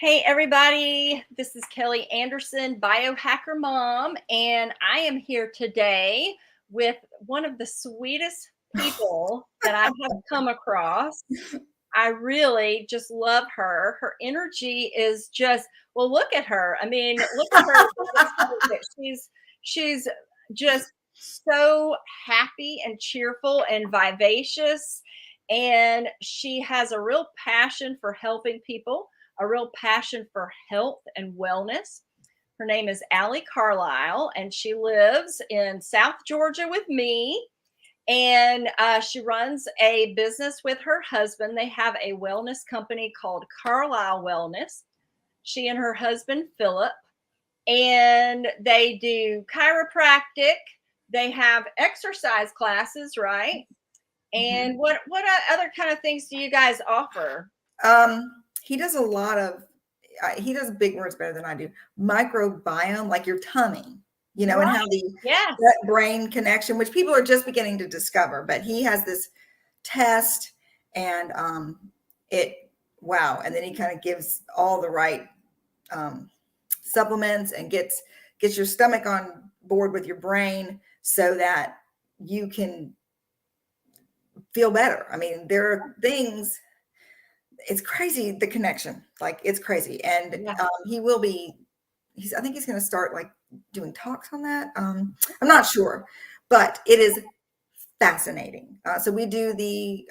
Hey everybody, this is Kelly Anderson, Biohacker Mom, and I am here today with one of the sweetest people that I have come across. I really just love her. Her energy is just, well, look at her. I mean, look at her. She's just so happy and cheerful and vivacious. And she has a real passion for helping people, a real passion for health and wellness. Her name is Allie Carlyle, and she lives in South Georgia with me. And she runs a business with her husband. They have a wellness company called Carlyle Wellness. She and her husband, Philip, and they do chiropractic. They have exercise classes, right? And what other kind of things do you guys offer? He does a lot of, he does big words better than I do. Microbiome, like your tummy, and Right. how the Yes. gut brain connection, which people are just beginning to discover. But he has this test, and wow. And then he kind of gives all the right supplements and gets your stomach on board with your brain so that you can feel better. I mean, there are things. It's crazy, the connection, like it's crazy. And Yeah. he will be, I think he's going to start like doing talks on that. I'm not sure, but it is fascinating. So we do the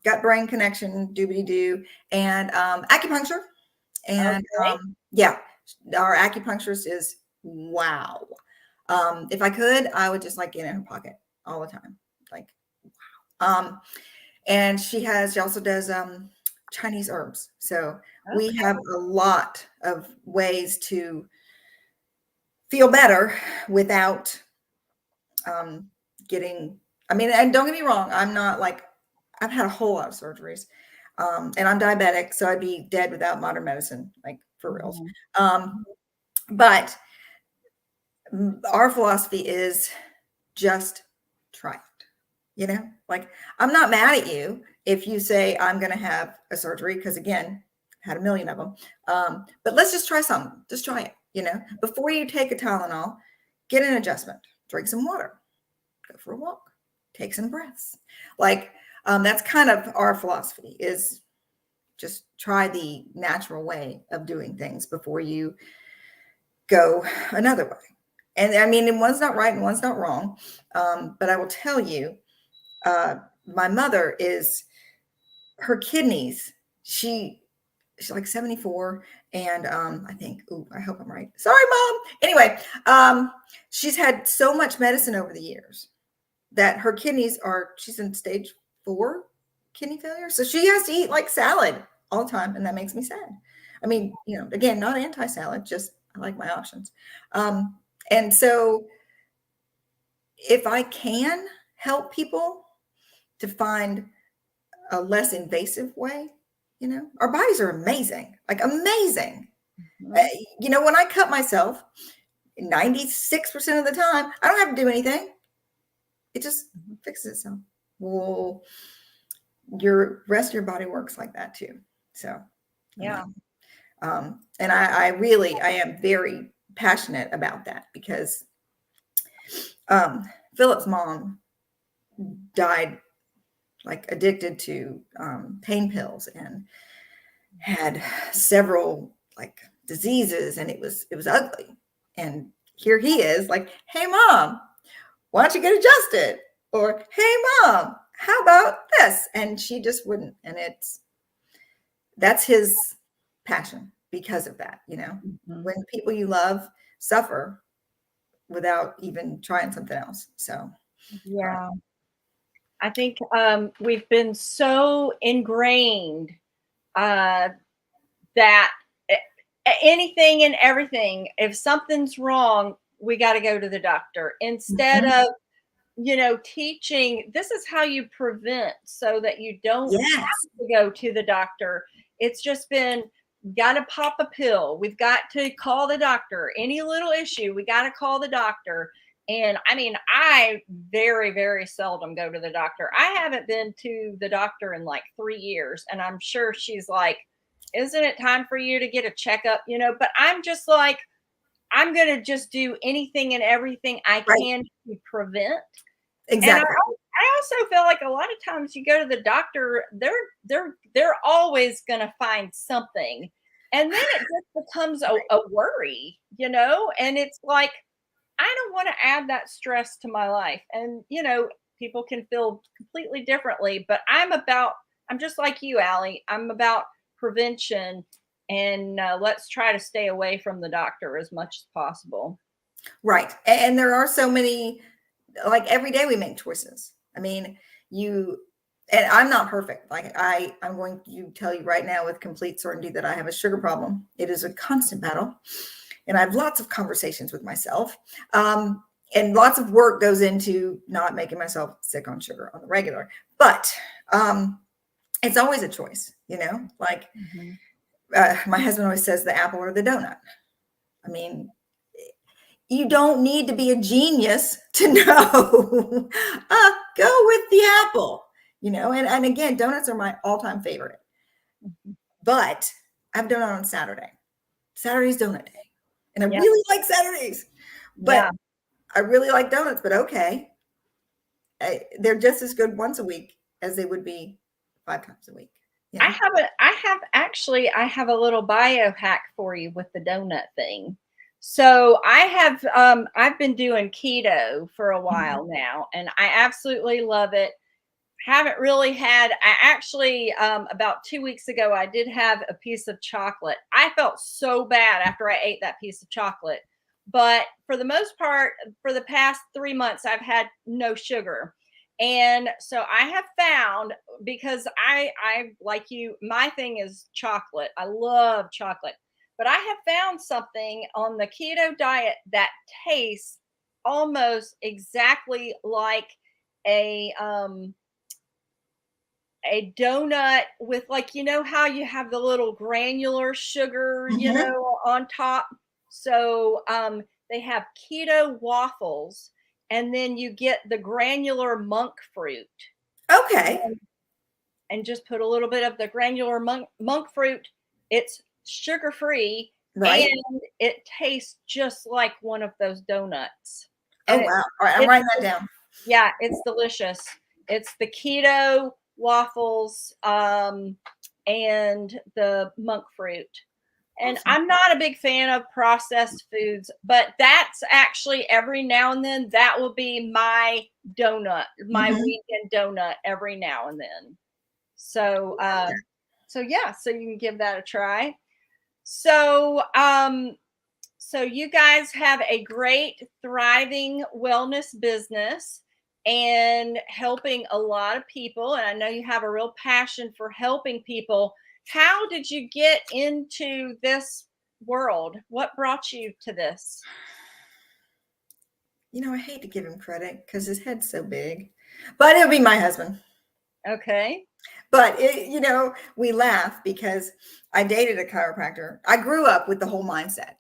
gut brain connection, doobity doo, and acupuncture. And Okay. yeah, our acupuncturist is wow. If I could, I would just like get in her pocket all the time. Like, wow. And she also does Chinese herbs. So we Okay. have a lot of ways to feel better without getting, I mean, and don't get me wrong, I'm not like, I've had a whole lot of surgeries, and I'm diabetic, so I'd be dead without modern medicine, like for reals. Mhm. But our philosophy is just try it. Like, I'm not mad at you if you say I'm going to have a surgery, because again, had a million of them. But let's just try something. Just try it. Before you take a Tylenol, get an adjustment, drink some water, go for a walk, take some breaths. Like, that's kind of our philosophy, is just try the natural way of doing things before you go another way. And I mean, one's not right and one's not wrong. But I will tell you, my mother her kidneys, she's like 74, and I think, I hope I'm right. Sorry, Mom. Anyway, she's had so much medicine over the years that her kidneys she's in stage 4 kidney failure. So she has to eat like salad all the time, and that makes me sad. I mean, again, not anti-salad, just I like my options. And so if I can help people to find a less invasive way, our bodies are amazing, like amazing. Mhm. When I cut myself, 96% of the time, I don't have to do anything. It just fixes itself. Well, your rest of your body works like that too. So, I Yeah. mean, and I am very passionate about that, because Philip's mom died like addicted to pain pills, and had several like diseases, and it was ugly. And here he is like, hey Mom, why don't you get adjusted? Or, hey Mom, how about this? And she just wouldn't. And that's his passion because of that. Mhm. When people you love suffer without even trying something else. So Yeah. I think we've been so ingrained uh, that anything and everything, if something's wrong, we got to go to the doctor instead mhm. of, teaching this is how you prevent so that you don't Yes. have to go to the doctor. It's just been, got to pop a pill. We've got to call the doctor. Any little issue, we got to call the doctor. And I mean, I very, very seldom go to the doctor. I haven't been to the doctor in like 3 years. And I'm sure she's like, isn't it time for you to get a checkup? But I'm just like, I'm going to just do anything and everything I Right. can to prevent. And Exactly. I also feel like a lot of times you go to the doctor, they're always going to find something. And then it just becomes a worry, and it's like, I don't want to add that stress to my life. And, people can feel completely differently, but I'm just like you, Allie. I'm about prevention, and let's try to stay away from the doctor as much as possible. Right. And there are so many, like every day we make choices. I mean, you, and I'm not perfect. Like I'm going to tell you right now with complete certainty that I have a sugar problem. It is a constant battle. And I have lots of conversations with myself. And lots of work goes into not making myself sick on sugar on the regular. But it's always a choice, like Mhm. my husband always says the apple or the donut. I mean, you don't need to be a genius to know. Go with the apple, and again, donuts are my all-time favorite. Mhm. But I have donut on Saturday. Saturday's donut day. And I Yeah. really like Saturdays. But Yeah. I really like donuts, but okay. They're just as good once a week as they would be 5 times a week. I have a little biohack for you with the donut thing. So I've been doing keto for a Mhm. while now, and I absolutely love it. Haven't really had I actually about 2 weeks ago I did have a piece of chocolate. I felt so bad after I ate that piece of chocolate. But for the most part, for the past 3 months, I've had no sugar. And so I have found, because I like you, my thing is chocolate. I love chocolate. But I have found something on the keto diet that tastes almost exactly like a donut with, like, how you have the little granular sugar, Mhm. on top. So they have keto waffles, and then you get the granular monk fruit, Okay. and just put a little bit of the granular monk fruit. It's sugar free, Right. and it tastes just like one of those donuts. Oh, And wow. All right. I'm it's writing that down. yeah, it's delicious. It's the keto waffles, and the monk fruit. And Awesome. I'm not a big fan of processed foods, but that's actually every now and then that will be my donut, my Mhm. weekend donut every now and then. So, yeah, so you can give that a try. So, so you guys have a great, thriving wellness business and helping a lot of people. And I know you have a real passion for helping people. How did you get into this world? What brought you to this? I hate to give him credit because his head's so big, but it'll be my husband. Okay. But we laugh because I dated a chiropractor. I grew up with the whole mindset,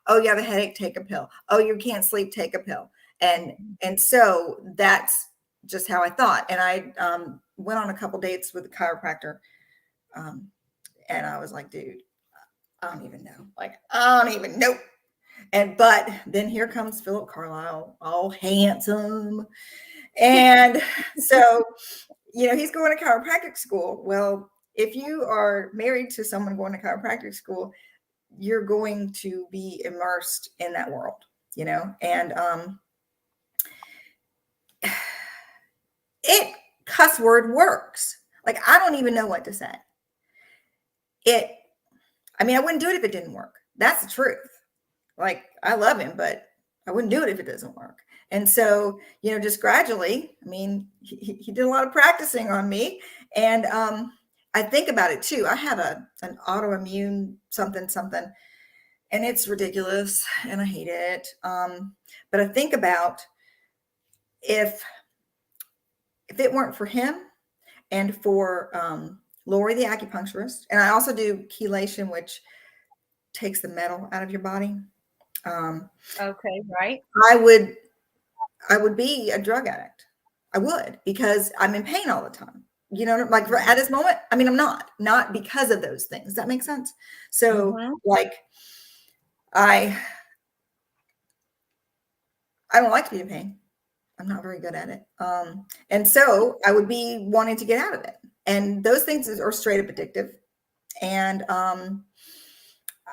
oh, you have a headache, take a pill. Oh, you can't sleep, take a pill. And and so that's just how I thought. And I went on a couple dates with a chiropractor, um, and I was like, dude, I don't even know. Like, I don't even know. But then here comes Philip Carlyle, all handsome. And so he's going to chiropractic school. Well, if you are married to someone going to chiropractic school, you're going to be immersed in that world, and it cuss word works. Like, I don't even know what to say. It, I mean, I wouldn't do it if it didn't work. That's the truth. Like, I love him, but I wouldn't do it if it doesn't work. And so, just gradually, I mean, he did a lot of practicing on me. And I think about it too. I have an autoimmune something, something, and it's ridiculous and I hate it. But I think about if it weren't for him and for Lori, the acupuncturist, and I also do chelation, which takes the metal out of your body. Um, Okay. Right. I would be a drug addict. I would, because I'm in pain all the time. you know, like at this moment, I mean, I'm not because of those things. Does that make sense? So like, I don't like to be in pain. I'm not very good at it. And so I would be wanting to get out of it. And those things are straight up addictive. And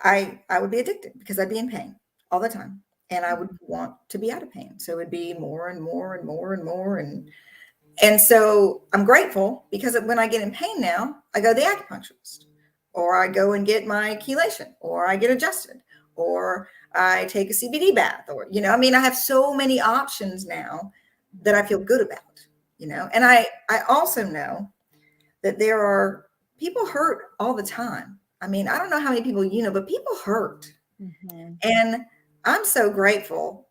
I would be addicted because I'd be in pain all the time. And I would want to be out of pain. So it would be more and more and more and more. And so I'm grateful because when I get in pain now, I go to the acupuncturist, or I go and get my chelation, or I get adjusted, or I take a CBD bath, or, you know, I mean, I have so many options now that I feel good about, you know. And I also know that there are people hurt all the time. I mean, I don't know how many people you know, but people hurt. And I'm so grateful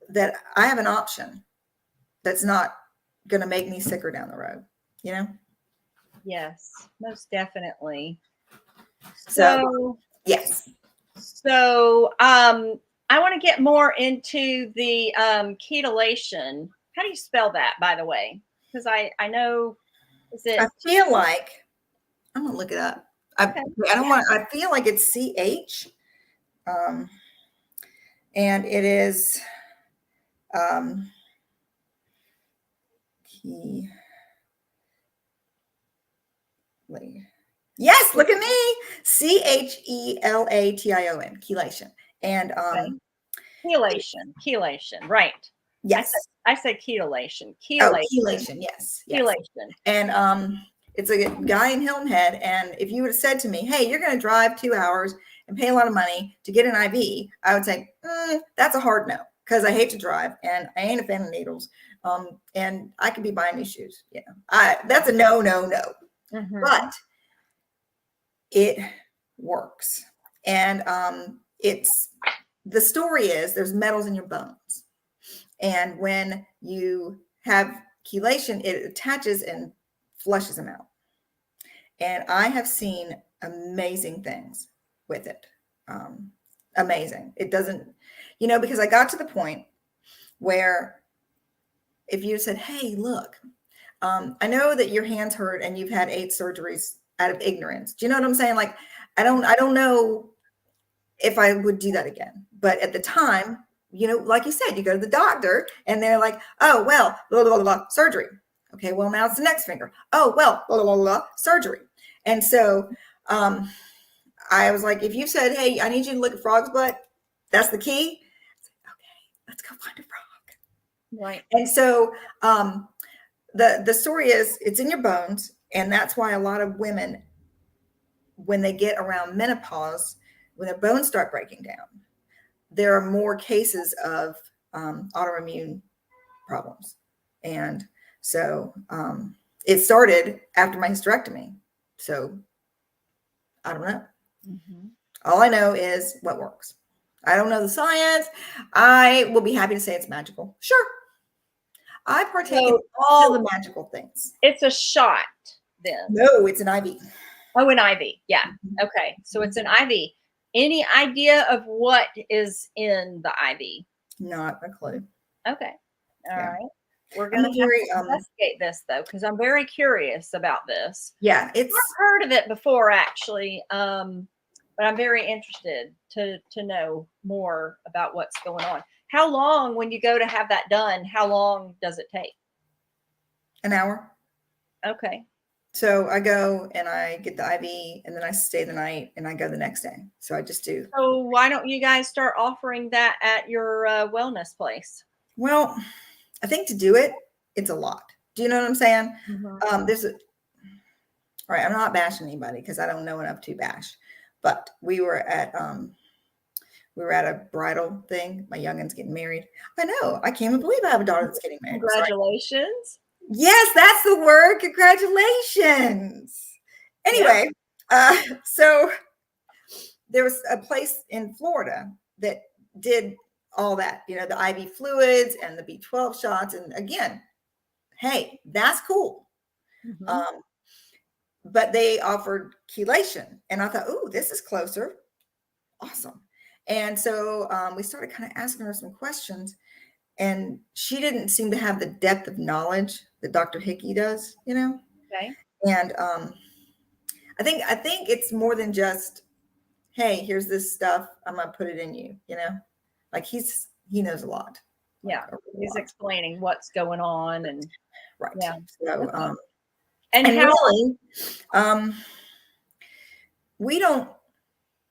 that I have an option that's not going to make me sicker down the road, you know? Yes, most definitely. So yes. So I want to get more into the ketolation. How do you spell that, by the way? Because I know, is it? I feel like I'm gonna look it up. Okay. I don't want. I feel like it's CH, and it is key. Yes, look at me. CHELATION, chelation, and Chelation, right? yes. I said ketolation. Oh, chelation, yes. Chelation. And it's a guy in Hilton Head. And if you would have said to me, hey, you're going to drive 2 hours and pay a lot of money to get an IV, I would say, that's a hard no, because I hate to drive and I ain't a fan of needles. And I could be buying new shoes. Yeah, that's a no. But it works. And the story is there's metals in your bones. And when you have chelation, it attaches and flushes them out. And I have seen amazing things with it. Amazing. It doesn't, you know, because I got to the point where if you said, hey, look, I know that your hands hurt and you've had 8 surgeries out of ignorance. Do you know what I'm saying? Like, I don't know if I would do that again. But at the time, you know, like you said, you go to the doctor and they're like, oh, well, blah, blah, blah, blah, surgery. Okay, well, now it's the next finger. Oh, well, blah, blah, blah, blah, surgery. And so I was like, if you said, hey, I need you to look at frog's butt, that's the key. Okay, let's go find a frog. Right. And so the story is it's in your bones. And that's why a lot of women, when they get around menopause, when their bones start breaking down, there are more cases of autoimmune problems. And so it started after my hysterectomy. So I don't know. All I know is what works. I don't know the science. I will be happy to say it's magical. Sure. I partake in all the magical things. It's a shot then. No, it's an IV. Oh, an IV. Yeah. Okay. So it's an IV. Any idea of what is in the IV? Not a clue. Okay. All right. We're going to investigate this though, because I'm very curious about this. Yeah, I've heard of it before actually, but I'm very interested to know more about what's going on. How long, when you go to have that done, how long does it take? An hour. Okay. So I go and I get the IV and then I stay the night and I go the next day. So I just do. So why don't you guys start offering that at your wellness place? Well, I think to do it, it's a lot. Do you know what I'm saying? All right, I'm not bashing anybody because I don't know enough to bash, but we were at a bridal thing. My youngin's getting married. I know. I can't even believe I have a daughter that's getting married. Congratulations. Yes, that's the word. Congratulations. Anyway, so there was a place in Florida that did all that, you know, the IV fluids and the B12 shots. And again, hey, that's cool. But they offered chelation. And I thought, oh, this is closer. Awesome. And so we started kind of asking her some questions. And she didn't seem to have the depth of knowledge that Dr. Hickey does, you know? Okay. And I think it's more than just, hey, here's this stuff, I'm gonna put it in you, you know? Like he knows a lot. Like Yeah. a real He's lot. explaining what's going on, and Right. yeah. So Okay. And and how really, um, we don't,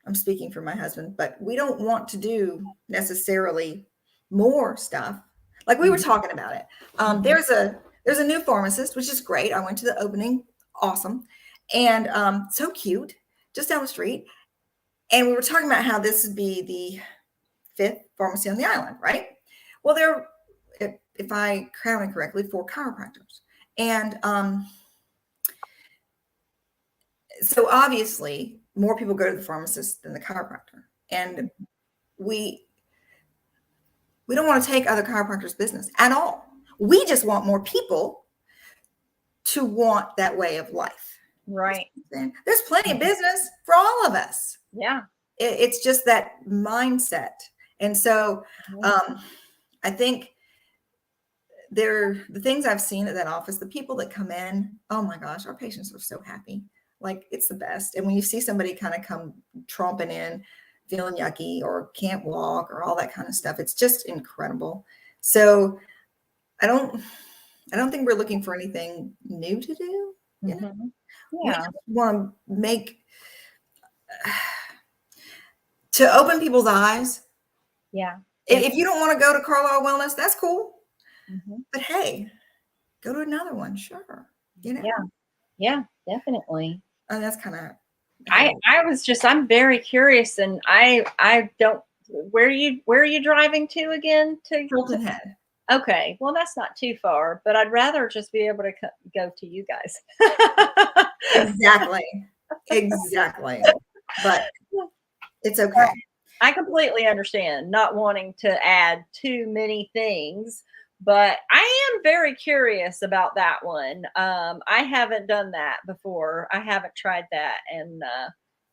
I'm speaking for my husband, but we don't want to do necessarily more stuff. Like we were Mhm, talking about it. mhm. There's a new pharmacist, which is great. I went to the opening, awesome, and so cute, just down the street. And we were talking about how this would be the fifth pharmacy on the island, right? Well, there, if I count it correctly, 4 chiropractors, and so obviously more people go to the pharmacist than the chiropractor, and we we don't want to take other chiropractors' business at all. We just want more people to want that way of life. Right. There's plenty of business for all of us. Yeah. It's just that mindset. And so Mhm. I think the things I've seen at that office, the people that come in, oh my gosh, our patients are so happy. Like it's the best. And when you see somebody kind of come tromping in, feeling yucky or can't walk or all that kind of stuff, it's just incredible. So I don't think we're looking for anything new to do. You know, Mhm. we Yeah. just want to to open people's eyes. Yeah. If you don't want to go to Carlisle Wellness, that's cool. Mhm. But hey, go to another one, sure. You know, Yeah. Yeah, definitely. and that's kind of I how I was just I'm very curious, and I don't where are you driving to again to Hilton Head. Okay, well that's not too far, but I'd rather just be able to go to you guys. Exactly. Exactly. But it's okay. I completely understand not wanting to add too many things, but I am very curious about that one. I haven't done that before. I haven't tried that, and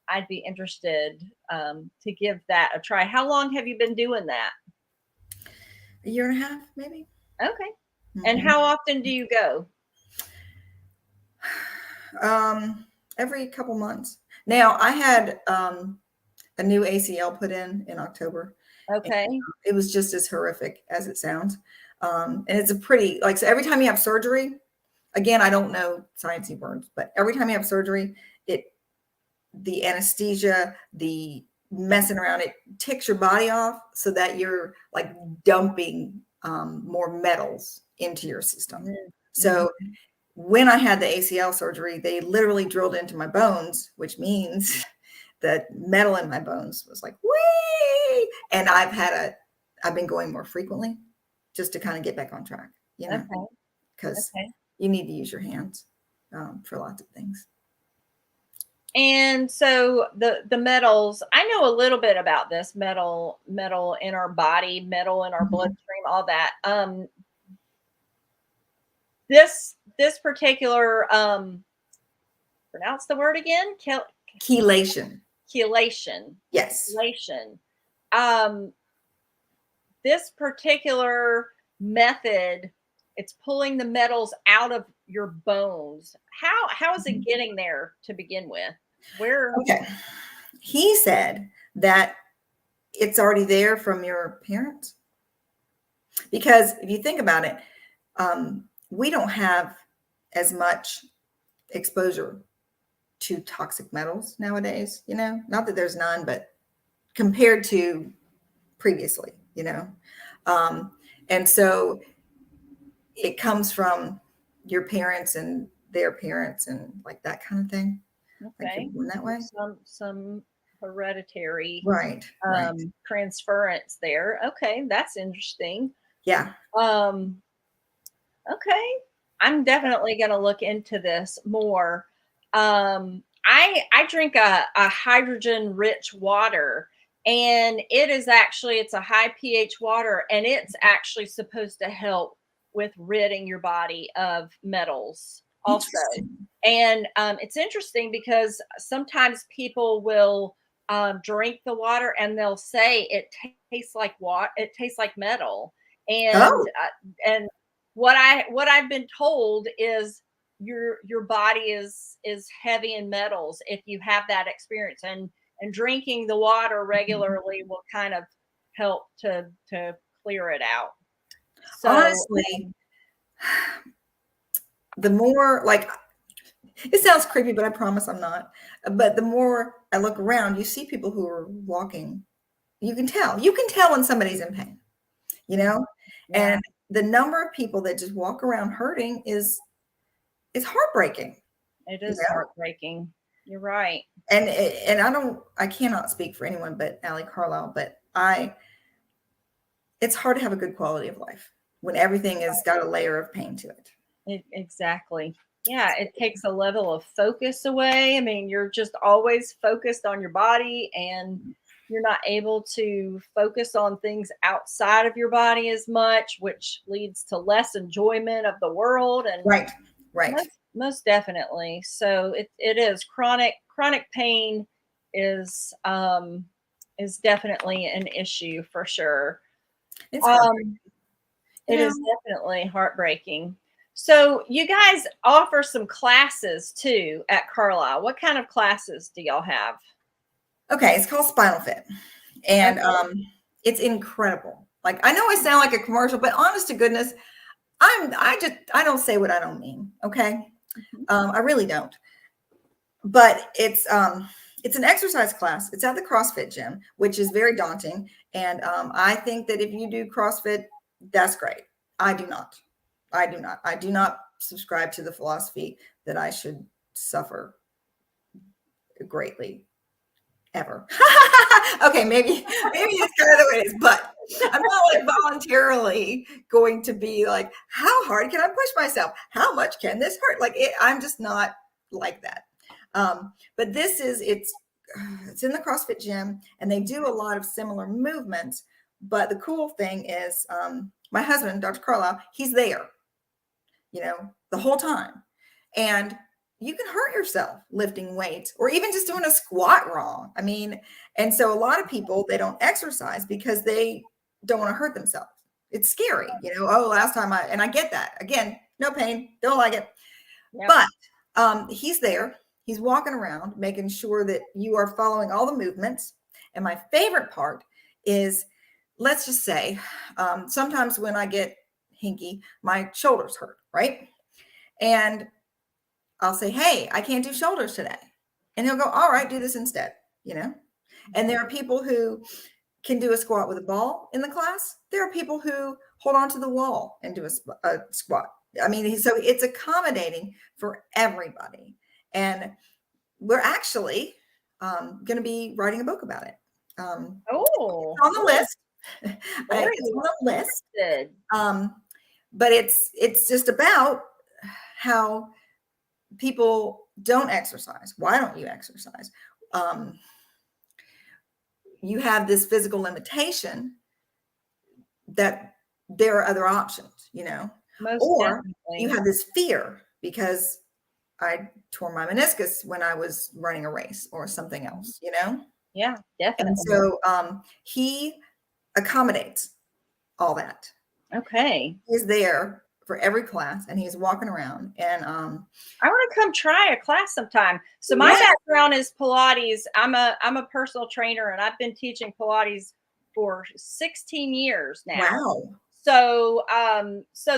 I'd be interested to give that a try. How long have you been doing that? A year and a half, maybe. Okay. And Mhm. how often do you go? Um, every couple months. Now, I had a new ACL put in October. And Okay. it was just as horrific as it sounds. And it's a pretty, like, so every time you have surgery, again, I don't know sciencey words, but every time you have surgery, the anesthesia, the messing around, it ticks your body off so that you're like dumping more metals into your system. Mm-hmm. So when I had the ACL surgery, they literally drilled into my bones, which means the metal in my bones was like, wee. And I've been going more frequently just to kind of get back on track, Okay. because Okay. you need to use your hands for lots of things. And so the metals, I know a little bit about this metal in our body, metal in our Mhm. bloodstream, all that. This particular pronounce the word again, Chelation. chelation. Yes. Chelation. Um, this particular method, it's pulling the metals out of your bones. How is it Mhm. getting there to begin with? Where Okay. He said that it's already there from your parents. Because if you think about it, we don't have as much exposure to toxic metals nowadays, not that there's none, but compared to previously, Um, and so it comes from your parents and their parents and like that kind of thing. Like you're Okay. born that So way. some hereditary Right, right. transference there. Okay, that's interesting. Yeah. Um, okay. I'm definitely going to look into this more. I drink a hydrogen rich water, and it's a high pH water, and it's actually supposed to help with ridding your body of metals also. Interesting. And it's interesting because sometimes people will drink the water and they'll say it tastes like what it tastes like metal, and Oh, and what I've been told is your body is heavy in metals if you have that experience, and drinking the water regularly will kind of help to clear it out. So Honestly, the more like it sounds creepy, but I promise I'm not. But the more I look around, you see people who are walking. You can tell. You can tell when somebody's in pain, you know? yeah, And the number of people that just walk around hurting is heartbreaking, it you is know? heartbreaking. You're right. And I cannot speak for anyone but Allie Carlyle, but it's hard to have a good quality of life when everything has got a layer of pain to it. Exactly. Yeah, it takes a level of focus away. I mean, you're just always focused on your body, and you're not able to focus on things outside of your body as much, which leads to less enjoyment of the world. And Right. Right. most definitely. So it is chronic pain is definitely an issue for sure. It's hard, Um you it know. is definitely heartbreaking. So you guys offer some classes too at Carlisle. What kind of classes do y'all have? Okay, it's called Spinal Fit. And Okay. it's incredible. Like I know I sound like a commercial, but honest to goodness, I don't say what I don't mean. Okay. Mhm. I really don't. But it's an exercise class. It's at the CrossFit gym, which is very daunting. And I think that if you do CrossFit, that's great. I do not. I do not. I do not subscribe to the philosophy that I should suffer greatly ever. Okay, maybe it's kind of the way it is, but I'm not like voluntarily going to be like, how hard can I push myself? How much can this hurt? Like I'm just not like that. But it's in the CrossFit gym, and they do a lot of similar movements. But the cool thing is, my husband, Dr. Carlisle, he's there, the whole time, and you can hurt yourself lifting weights or even just doing a squat wrong. I mean, and so a lot of people, they don't exercise because they don't want to hurt themselves. It's scary, oh, last time and I get that. Again, no pain, don't like it. Yep. But he's there. He's walking around making sure that you are following all the movements. And my favorite part is, let's just say, sometimes when I get hinky, my shoulders hurt, right? And I'll say, hey, I can't do shoulders today. And he'll go, all right, do this instead. And there are people who can do a squat with a ball in the class. There are people who hold on to the wall and do a squat. I mean, so it's accommodating for everybody. And we're actually going to be writing a book about it. Oh, It's on the list. very It's on the list. good. But it's just about how people don't exercise. Why don't you exercise? You have this physical limitation that there are other options, Most or you definitely. have this fear because I tore my meniscus when I was running a race or something else. Yeah, And definitely. so he accommodates all that. Okay. He's there for every class, and he's walking around. And I want to come try a class sometime. So my yeah, background is Pilates. I'm a personal trainer, and I've been teaching Pilates for 16 years now. wow. So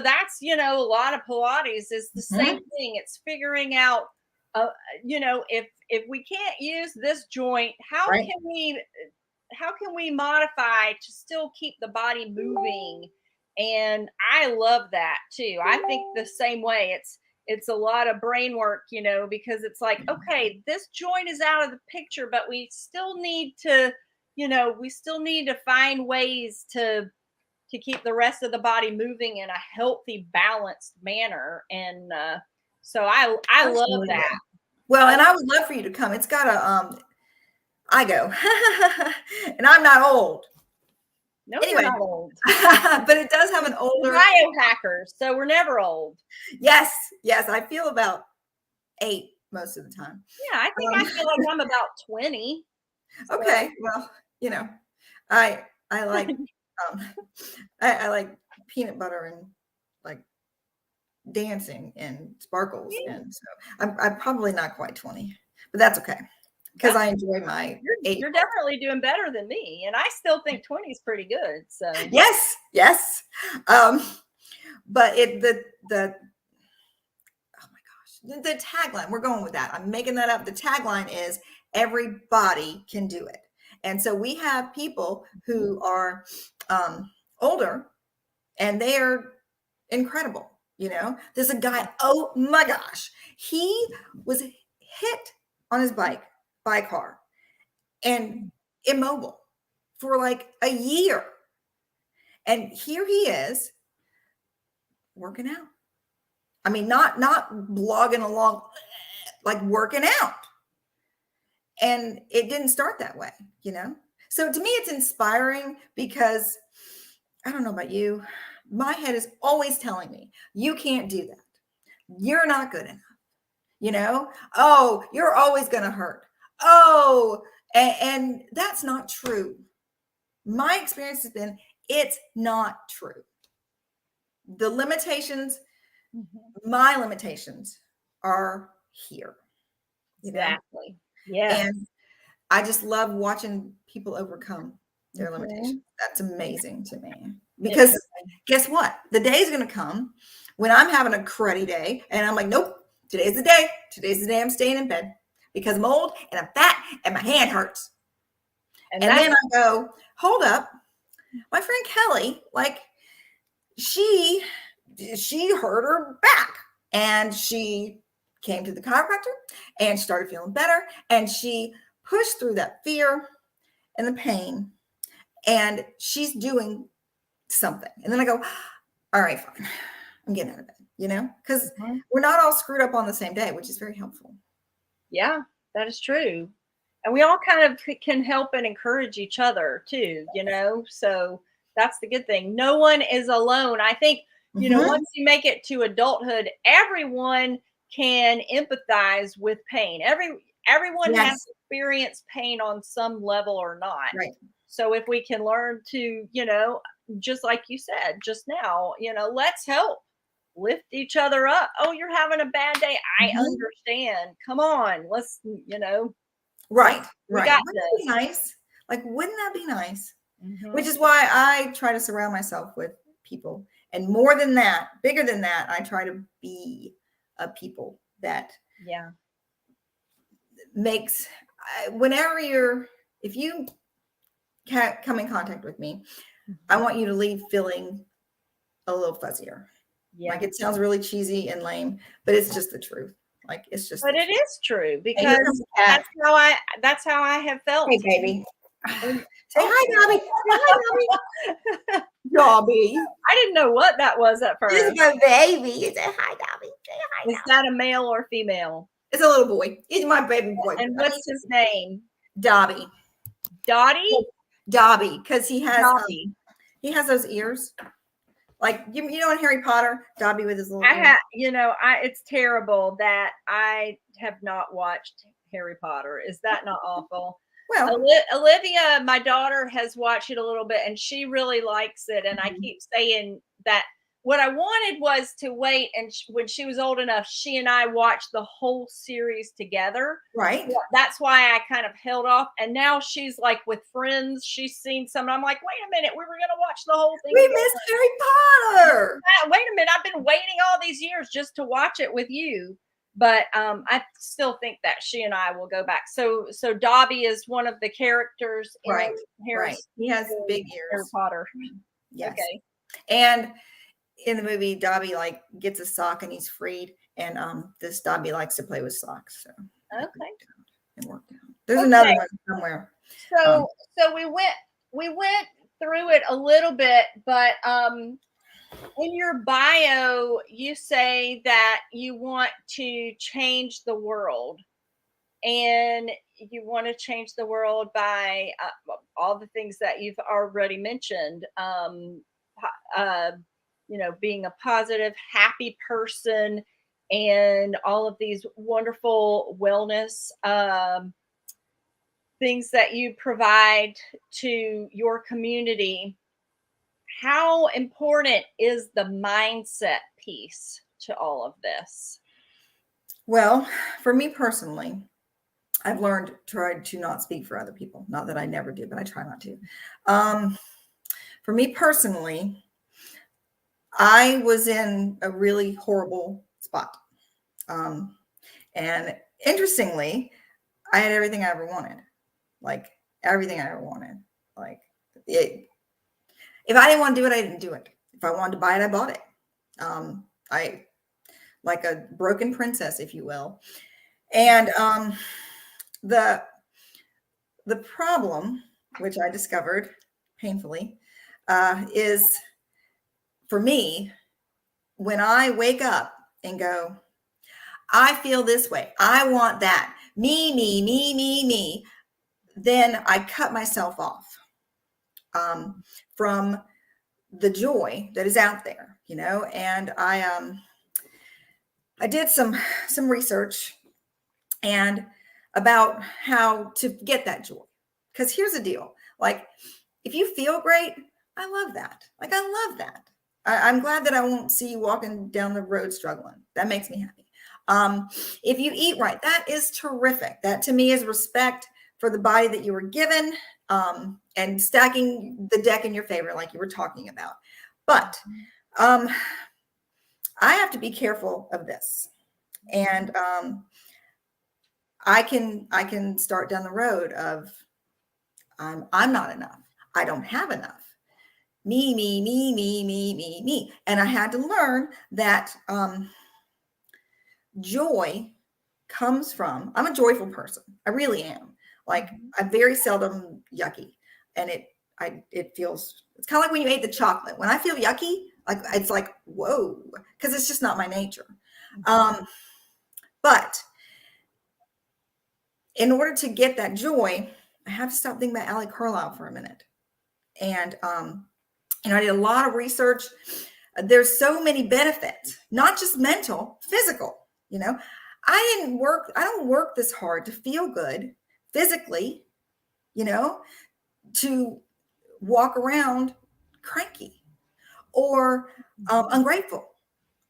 that's, a lot of Pilates is the same Mhm. thing. It's figuring out, if we can't use this joint, Right. how can we modify to still keep the body moving? And I love that too. I think the same way. It's a lot of brain work, because it's like, okay, this joint is out of the picture, but we still need to find ways to keep the rest of the body moving in a healthy, balanced manner. And so I love Absolutely. that. Well, I and love, I would love for you to come. It's got I go, and I'm not old. no, you're Anyway, not old. but it does have an We're older, biohackers, so we're never old. yes, yes, I feel about 8 most of the time. Yeah, I think I feel like I'm about 20. Okay, well, you know, I like, um, I like peanut butter and, like, dancing and sparkles. And so I'm probably not quite 20, but that's okay because I enjoy my age. You're definitely doing better than me, and I still think 20 is pretty good. So yes, yes. But the oh my gosh, the tagline, we're going with that. I'm making that up. The tagline is everybody can do it. And so we have people who are older and they are incredible. You know, there's a guy, oh my gosh, he was hit on his bike by a car and immobile for like a year. And here he is working out. I mean, not blogging along, like working out. And it didn't start that way, you know? So to me, it's inspiring because I don't know about you. My head is always telling me, you can't do that. You're not good enough. You know, oh, you're always going to hurt. Oh, and that's not true. My experience has been, it's not true. The limitations, my limitations are here. You know? exactly. Yeah. And I just love watching people overcome their limitations. That's amazing to me. Because guess what? The day is going to come when I'm having a cruddy day and I'm like, nope, today's the day. Today's the day I'm staying in bed because I'm old and I'm fat and my hand hurts. And then I go, hold up. My friend Kelly, like she hurt her back and she came to the chiropractor and started feeling better. And she pushed through that fear and the pain and she's doing something. And then I go, all right, fine. I'm getting out of bed, you know, because we're not all screwed up on the same day, which is very helpful. Yeah, that is true. And we all kind of can help and encourage each other too, you know? So that's the good thing. No one is alone. I think, you know, once you make it to adulthood, everyone can empathize with pain. Everyone has experienced pain on some level or not. Right. So if we can learn to, you know, just like you said just now, you know, let's help lift each other up. Oh, you're having a bad day. I understand. Come on. Let's, you know. Right. We right. got Wouldn't this. that be nice? Like, wouldn't that be nice? Which is why I try to surround myself with people. And more than that, bigger than that, I try to be a people that makes, whenever if you come in contact with me, I want you to leave feeling a little fuzzier. Like it sounds really cheesy and lame, but it's just the truth. Like it's just. But it is true because that's how I have felt. Hey, baby. Say hi, Dobby. Say hi, Dobby. Dobby. I didn't know what that was at first. It's a baby. Say hi, Dobby. Say hi. Is that a male or female? It's a little boy. He's my baby boy. And what's his name? Dobby. Dottie? Dobby, because he has those ears. Like you know in Harry Potter, Dobby with his little ears. It's terrible that I have not watched Harry Potter. Is that not awful? Well, Olivia, my daughter, has watched it a little bit and she really likes it. And I keep saying that what I wanted was to wait, and when she was old enough, she and I watched the whole series together. Right. Yeah, that's why I kind of held off. And now she's like with friends. She's seen some. And I'm like, wait a minute, we were going to watch the whole thing. We missed Harry Potter. Wait a minute, I've been waiting all these years just to watch it with you. But I still think that she and I will go back. So Dobby is one of the characters in Harry. He has big ears. Harry Potter. Yes. Okay. And in the movie, Dobby like gets a sock and he's freed. And this Dobby likes to play with socks. So it worked out. There's another one somewhere. So we went through it a little bit, but in your bio, you say that you want to change the world, and you want to change the world by all the things that you've already mentioned. Being a positive, happy person, and all of these wonderful wellness things that you provide to your community. How important is the mindset piece to all of this? Well, for me personally, I've learned try to not speak for other people. Not that I never do, but I try not to. For me personally, I was in a really horrible spot. And interestingly, I had everything I ever wanted. Like everything I ever wanted. Like it, if I didn't want to do it, I didn't do it. If I wanted to buy it, I bought it. I like a broken princess, if you will. And the problem, which I discovered painfully, is for me, when I wake up and go, I feel this way, I want that, me, then I cut myself off from the joy that is out there, you know. And I did some research and about how to get that joy. Because here's the deal, like, if you feel great, I love that. Like, I love that. I'm glad that I won't see you walking down the road struggling. That makes me happy. If you eat right, that is terrific. That to me is respect for the body that you were given, and stacking the deck in your favor, like you were talking about. But I have to be careful of this. And I can start down the road of I'm not enough. I don't have enough. Me. And I had to learn that joy comes from, I'm a joyful person. I really am. Like, I'm very seldom yucky. And it feels, it's kind of like when you ate the chocolate. When I feel yucky, like, it's like, whoa, because it's just not my nature. But in order to get that joy, I have to stop thinking about Carlyle for a minute. And I did a lot of research. There's so many benefits, not just mental, physical. You know, I don't work this hard to feel good physically, you know, to walk around cranky or ungrateful,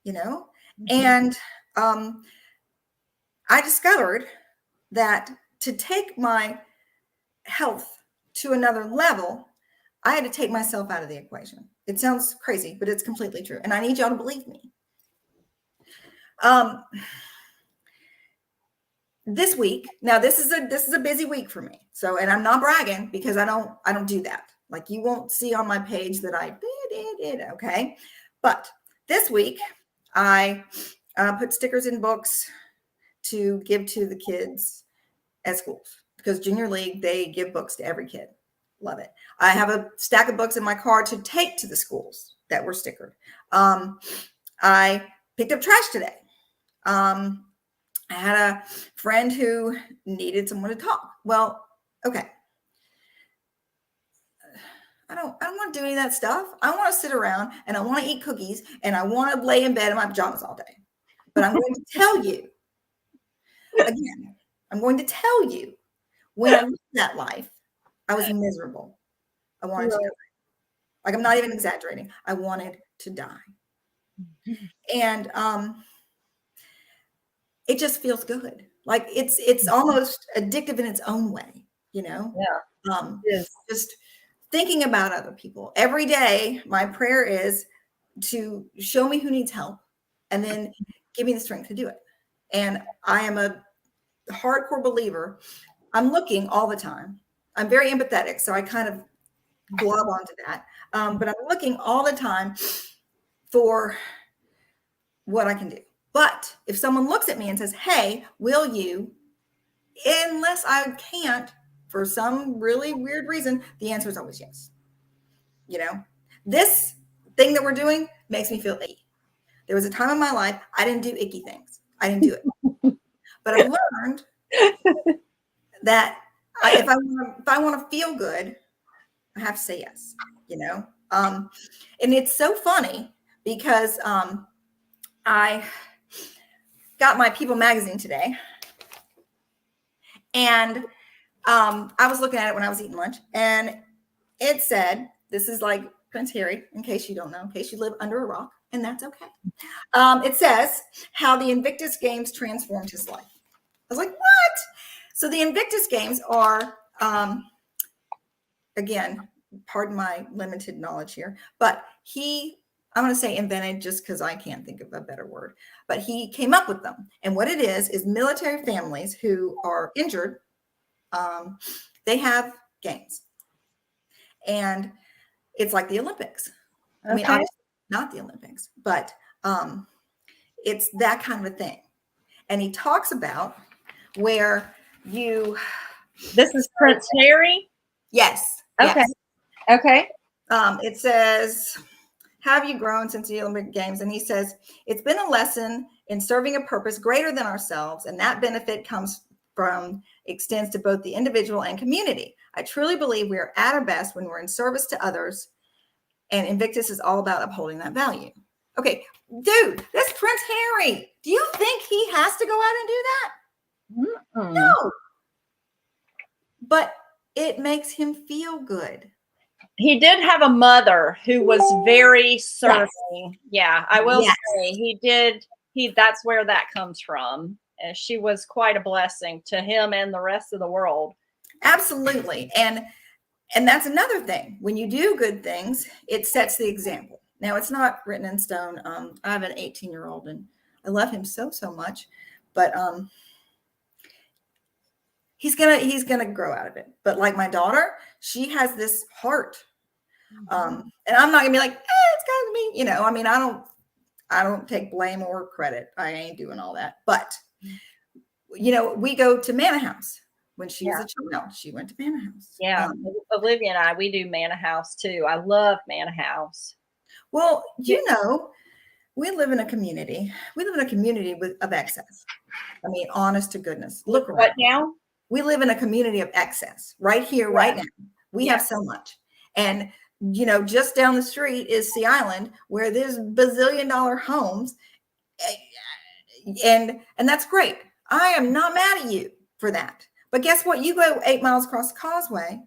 you know. And I discovered that to take my health to another level, I had to take myself out of the equation. It sounds crazy, but it's completely true. And I need y'all to believe me. This week, now this is a busy week for me. So, and I'm not bragging, because I don't do that. Like, you won't see on my page that I did, okay? But this week, I put stickers in books to give to the kids at schools, because Junior League, they give books to every kid. Love it. I have a stack of books in my car to take to the schools that were stickered. I picked up trash today. I had a friend who needed someone to talk. Well, okay. I don't want to do any of that stuff. I want to sit around and I want to eat cookies and I want to lay in bed in my pajamas all day. But I'm going to tell you again, when I lived that life, I was miserable. I wanted to die. Like, I'm not even exaggerating. I wanted to die. And it just feels good. Like, it's almost addictive in its own way, you know? Yeah. Just thinking about other people. Every day, my prayer is to show me who needs help and then give me the strength to do it. And I am a hardcore believer. I'm looking all the time. I'm very empathetic, so I kind of glob onto that. But I'm looking all the time for what I can do. But if someone looks at me and says, hey, will you, unless I can't, for some really weird reason, the answer is always yes. You know, this thing that we're doing makes me feel icky. There was a time in my life I didn't do icky things. I didn't do it. But I've learned that if I want to feel good, I have to say yes, you know. And it's so funny because I got my People magazine today, and I was looking at it when I was eating lunch, and it said, this is like Prince Harry, in case you don't know, in case you live under a rock. and that's okay. It says how the Invictus Games transformed his life. I was like, what? So the Invictus Games are, again, pardon my limited knowledge here, but I'm going to say invented just because I can't think of a better word, but he came up with them. And what it is military families who are injured, they have games. And it's like the Olympics. I mean, obviously not the Olympics, but it's that kind of a thing. And he talks about where This is Prince Harry? Yes. Okay. Yes. Okay. It says, have you grown since the Olympic Games? And he says, it's been a lesson in serving a purpose greater than ourselves. And that benefit extends to both the individual and community. I truly believe we are at our best when we're in service to others. And Invictus is all about upholding that value. Okay, dude, that's Prince Harry. Do you think he has to go out and do that? Mm-mm. No. But it makes him feel good. He did have a mother who was very serving. Yes. Yeah, I will say he did. That's where that comes from. She was quite a blessing to him and the rest of the world. Absolutely. And that's another thing. When you do good things, it sets the example. Now, it's not written in stone. I have an 18-year-old and I love him so much, but he's gonna grow out of it. But like my daughter, she has this heart. And I'm not gonna be like, it's gotta be, you know, I mean, I don't take blame or credit. I ain't doing all that. But you know, we go to Manor House. When she was a child, she went to Manor House. Yeah, Olivia and I, we do Manor House too. I love Manor House. Well, you know, we live in a community. We live in a community of excess. I mean, honest to goodness. Look around. What now? We live in a community of excess right here, right now. We have so much. And, you know, just down the street is Sea Island, where there's bazillion-dollar homes. And that's great. I am not mad at you for that. But guess what? You go 8 miles across the causeway,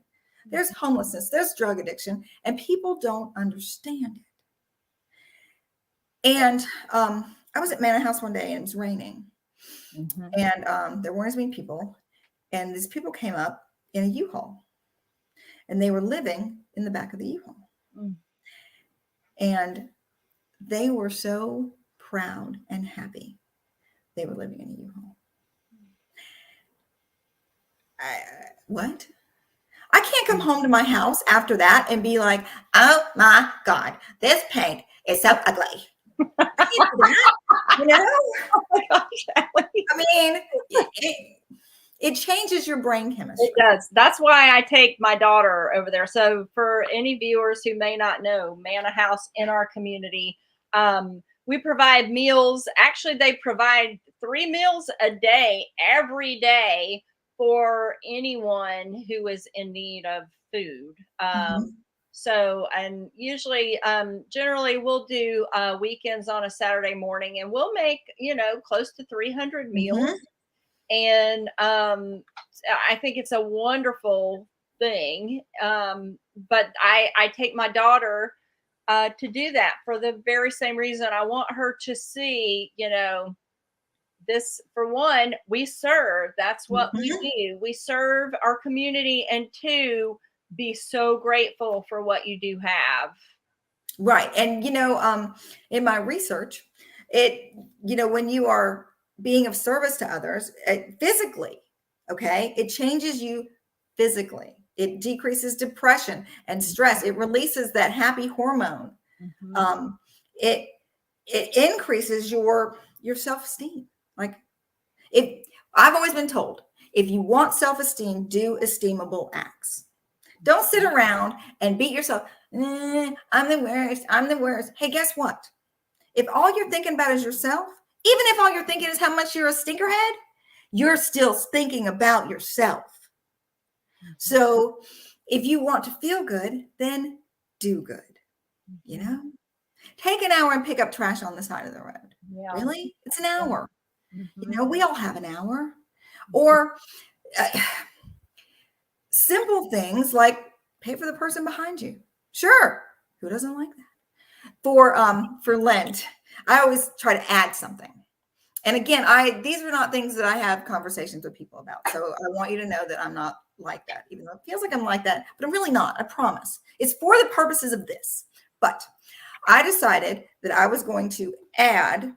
there's homelessness, there's drug addiction, and people don't understand it. And I was at Manor House one day and it was raining. And there weren't as many people. And these people came up in a U-Haul. And they were living in the back of the U-Haul. And they were so proud and happy they were living in a U-Haul. What? I can't come home to my house after that and be like, oh my God, this paint is so ugly. I can't do that, you know? Oh my gosh, Allie. I mean, it changes your brain chemistry. It does. That's why I take my daughter over there. So for any viewers who may not know, Manor House in our community, we provide meals. Actually, they provide 3 meals a day, every day, for anyone who is in need of food. So, and usually, generally we'll do weekends on a Saturday morning, and we'll make, you know, close to 300 meals. And I think it's a wonderful thing. But I take my daughter to do that for the very same reason. I want her to see, you know, this, for one, we serve. That's what we do. We serve our community, and 2, be so grateful for what you do have. Right. And, you know, in my research, you know, when you are being of service to others physically, okay, it changes you physically. It decreases depression and stress. It releases that happy hormone. It increases your self-esteem. Like, I've always been told, if you want self-esteem, do esteemable acts. Don't sit around and beat yourself. I'm the worst. I'm the worst. Hey, guess what? If all you're thinking about is yourself, even if all you're thinking is how much you're a stinkerhead, you're still thinking about yourself. So if you want to feel good, then do good. You know, take an hour and pick up trash on the side of the road. Really? It's an hour. You know, we all have an hour. Or simple things like pay for the person behind you. Sure. Who doesn't like that? For Lent, I always try to add something. And again, these are not things that I have conversations with people about. So I want you to know that I'm not like that, even though it feels like I'm like that, but I'm really not. I promise. It's for the purposes of this. But I decided that I was going to add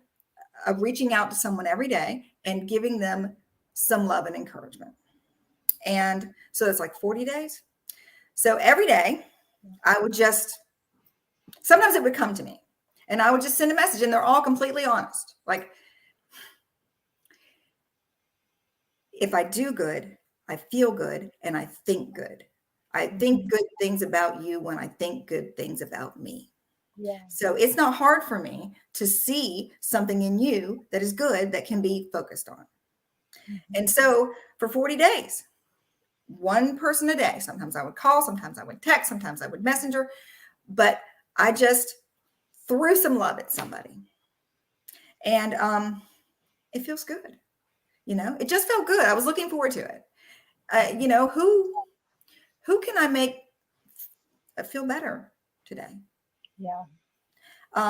reaching out to someone every day and giving them some love and encouragement. And so it's like 40 days. So every day I would sometimes it would come to me and I would just send a message, and they're all completely honest. Like, if I do good, I feel good, and I think good. I think good things about you when I think good things about me. Yeah. So it's not hard for me to see something in you that is good that can be focused on. And so for 40 days, one person a day, sometimes I would call, sometimes I would text, sometimes I would messenger, but I just threw some love at somebody. And it feels good. It just felt good. I was looking forward to it. Who can I make feel better today? Yeah.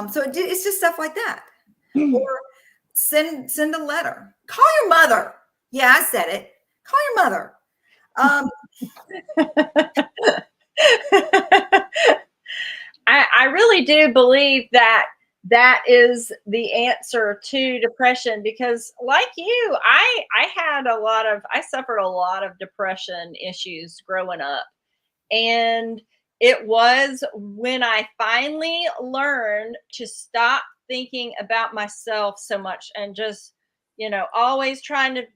So it's just stuff like that. Or send a letter. Call your mother. Yeah, I said it. Call your mother. I really do believe that is the answer to depression, because like you, I suffered a lot of depression issues growing up. And it was when I finally learned to stop thinking about myself so much and just, always trying to,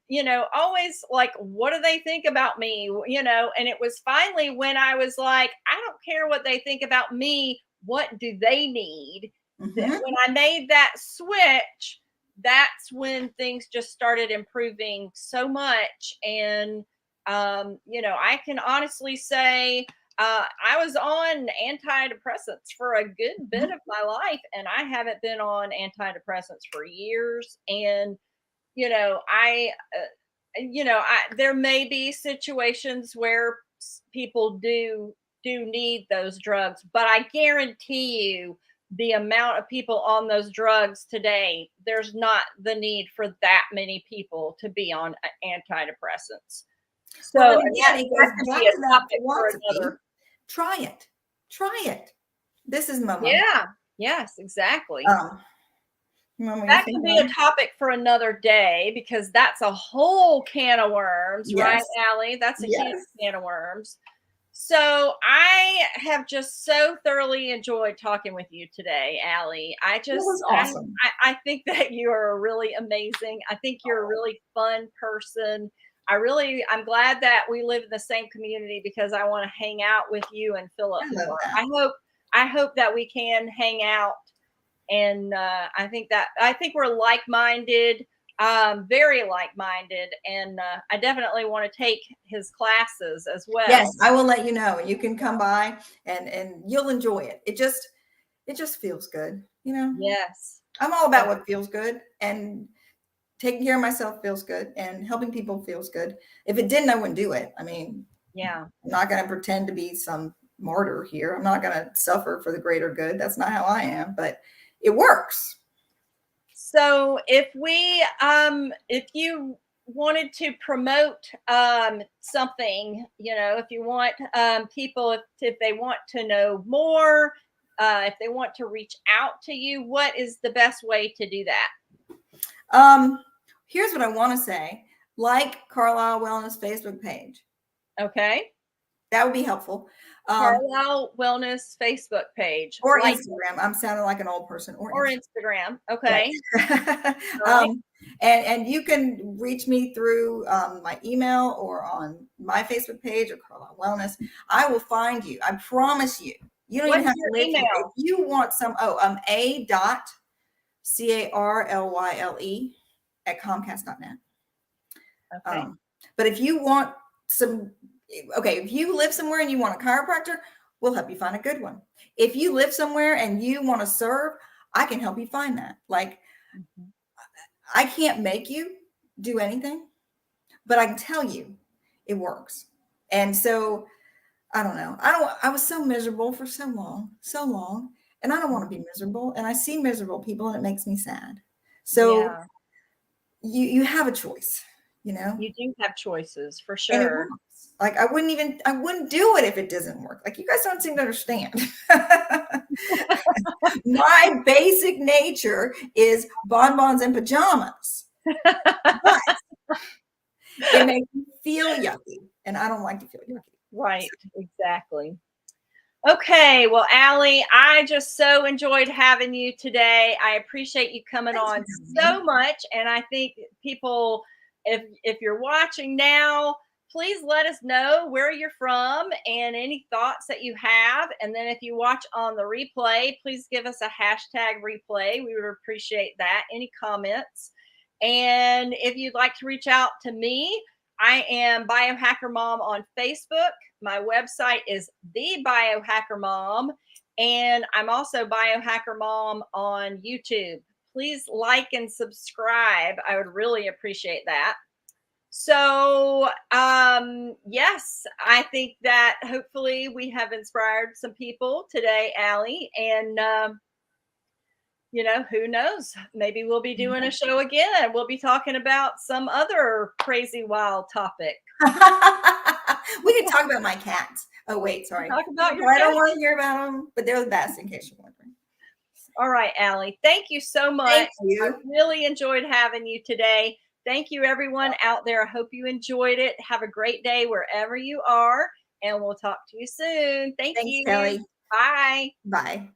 always like, what do they think about me? And it was finally when I was like, I don't care what they think about me. What do they need? When I made that switch, that's when things just started improving so much. And, I can honestly say, I was on antidepressants for a good bit of my life, and I haven't been on antidepressants for years. And there may be situations where people do need those drugs, but I guarantee you, the amount of people on those drugs today, there's not the need for that many people to be on antidepressants. So well, and again, it that goes could back be a to that topic for philosophy. another. Try it. Try it. This is Mama. Yeah. Yes, exactly. Mama, That can be a topic for another day, because that's a whole can of worms, right, Yes. Allie? That's a huge Yes. can of worms. So I have just so thoroughly enjoyed talking with you today, Allie. It was awesome. I think that you are really amazing. I think you're a really fun person. I'm glad that we live in the same community, because I want to hang out with you and Philip I love more. that. I hope that we can hang out. And I think we're like-minded, very like-minded, and I definitely want to take his classes as well. Yes, I will let you know. You can come by and you'll enjoy it. It just feels good, Yes. I'm all about what feels good, and taking care of myself feels good, and helping people feels good. If it didn't, I wouldn't do it. I mean, Yeah. I'm not going to pretend to be some martyr here. I'm not going to suffer for the greater good. That's not how I am, but it works. So if you wanted to promote something, if you want people, if they want to know more, if they want to reach out to you, what is the best way to do that? Here's what I want to say. Like Carlyle Wellness Facebook page. Okay. That would be helpful. Carlyle Wellness Facebook page. Or Instagram. I'm sounding like an old person. Or Instagram. Okay. Right. And you can reach me through my email or on my Facebook page or Carlyle Wellness. I will find you. I promise you. You don't even have to live here. If you want some, a.carlyle@comcast.net. Okay. But if you want if you live somewhere and you want a chiropractor, we'll help you find a good one. If you live somewhere and you want to serve, I can help you find that. Like, I can't make you do anything, but I can tell you it works. And so I don't know. I was so miserable for so long. and I don't want to be miserable. And I see miserable people and it makes me sad. So Yeah. you have a choice, you know, You do have choices for and it sure. works. Like I wouldn't do it if it doesn't work. Like you guys don't seem to understand. My basic nature is bonbons and pajamas, but it makes me feel yucky, and I don't like to feel yucky. Right, exactly. Okay, well, Allie, I just so enjoyed having you today. I appreciate you coming Thanks for on having so me. much, and I think people, if you're watching now, please let us know where you're from and any thoughts that you have. And then if you watch on the replay, please give us a hashtag replay. We would appreciate that. Any comments? And if you'd like to reach out to me, I am Biohacker Mom on Facebook. My website is The Biohacker Mom, and I'm also Biohacker Mom on YouTube. Please like and subscribe. I would really appreciate that. So, yes, I think that hopefully we have inspired some people today, Allie. And, who knows? Maybe we'll be doing a show again and we'll be talking about some other crazy, wild topic. We can talk about my cats. Oh, wait, sorry. Talk about your I cat. don't want to hear about them, but they're the best, in case you're wondering. All right, Allie. Thank you so much. Thank you. I really enjoyed having you today. Thank you, everyone out there. I hope you enjoyed it. Have a great day wherever you are, and we'll talk to you soon. Thank Thanks, you. Kelly. Bye. Bye.